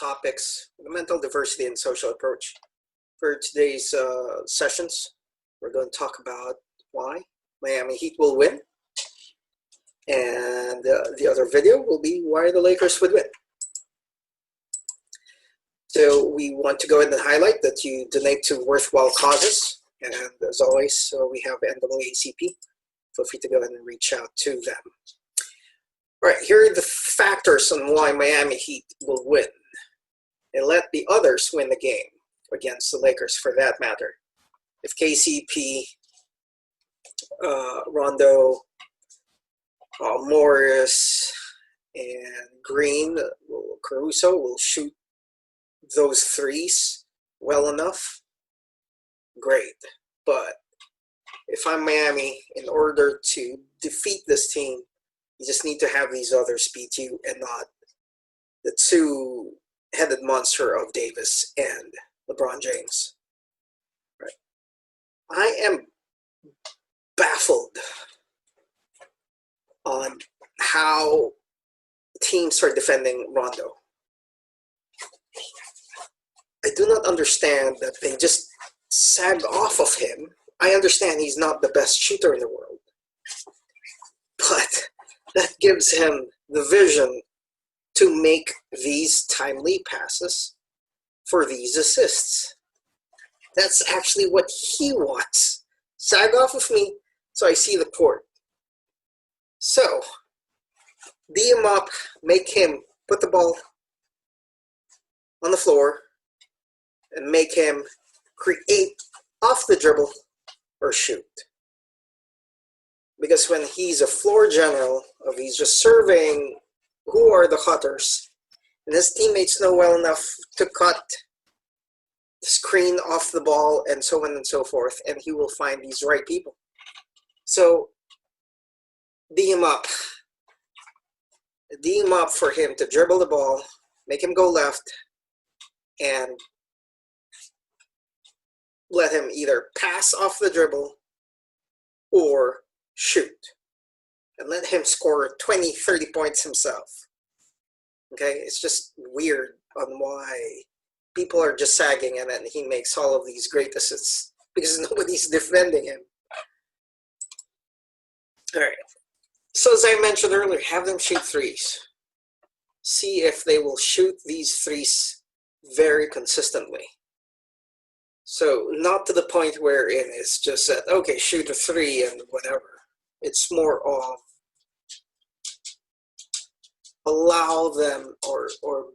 topics, mental diversity and social approach. For today's sessions, we're going to talk about why Miami Heat will win, and the other video will be why the Lakers would win. So we want to go ahead and highlight that you donate to worthwhile causes, and as always, we have NAACP. Feel free to go ahead and reach out to them. All right, here are the factors on why Miami Heat will win, and let the others win the game against the Lakers for that matter. If KCP, Rondo, Morris, and Green, Caruso will shoot those threes well enough, great. But if I'm Miami, in order to defeat this team, you just need to have these others beat you and not the two-headed monster of Davis and LeBron James. Right. I am baffled on how teams are defending Rondo. I do not understand that they just sag off of him. I understand he's not the best shooter in the world, but that gives him the vision to make these timely passes for these assists. That's actually what he wants. Sag off of me so I see the court. So, D him up, make him put the ball on the floor, and make him create off the dribble or shoot. Because when he's a floor general, of he's just serving who are the cutters, and his teammates know well enough to cut the screen off the ball and so on and so forth, and he will find these right people. So, D him up. D him up for him to dribble the ball, make him go left, and let him either pass off the dribble or shoot. And let him score 20, 30 points himself. Okay, it's just weird on why people are just sagging and then he makes all of these great assists because nobody's defending him. All right. So as I mentioned earlier, have them shoot threes. See if they will shoot these threes very consistently. So not to the point where it's just that, okay, shoot a three and whatever. It's more of allow them or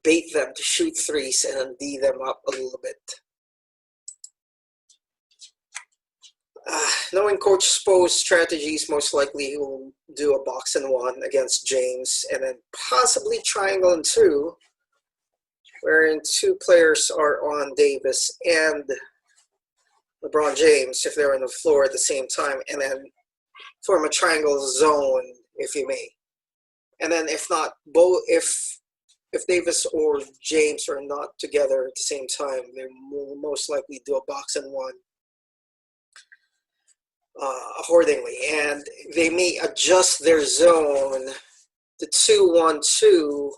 bait them to shoot threes and then D them up a little bit. Knowing Coach Spo's strategies, most likely he will do a box and one against James and then possibly triangle and two, wherein two players are on Davis and LeBron James if they're on the floor at the same time, and then form a triangle zone, if you may. And then if not, both if Davis or James are not together at the same time, they will most likely do a box and one accordingly. And they may adjust their zone to 2-1-2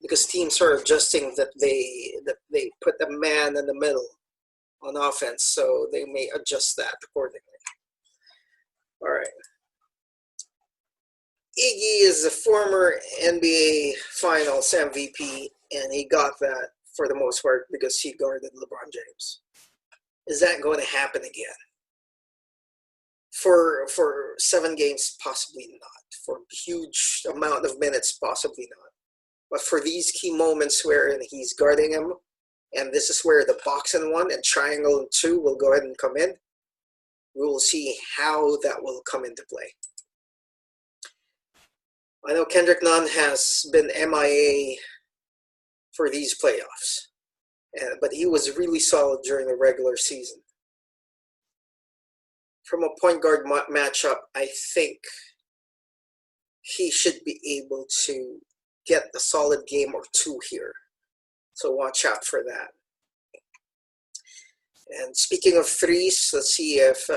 because teams are adjusting that they put a man in the middle on offense, so they may adjust that accordingly. All right. Iggy is a former NBA Finals MVP, and he got that for the most part because he guarded LeBron James. Is that going to happen again? For 7 games, possibly not. For a huge amount of minutes, possibly not. But for these key moments wherein he's guarding him, and this is where the box and one and triangle and two will go ahead and come in, we will see how that will come into play. I know Kendrick Nunn has been MIA for these playoffs, but he was really solid during the regular season. From a point guard matchup, I think he should be able to get a solid game or two here. So watch out for that. And speaking of threes, let's see if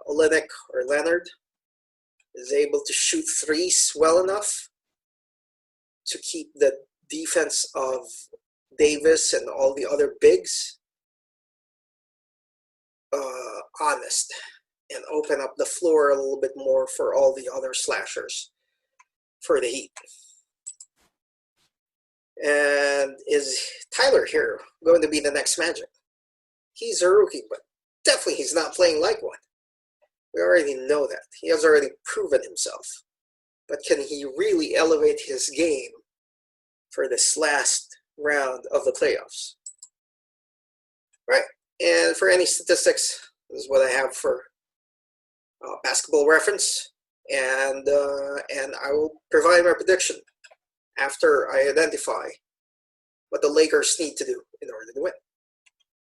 Olynyk or Leonard is able to shoot threes well enough to keep the defense of Davis and all the other bigs honest and open up the floor a little bit more for all the other slashers for the Heat. And is Tyler Herro going to be the next Magic? He's a rookie, but definitely he's not playing like one. We already know that. He has already proven himself. But can he really elevate his game for this last round of the playoffs? Right. And for any statistics, this is what I have for Basketball Reference, and I will provide my prediction after I identify what the Lakers need to do.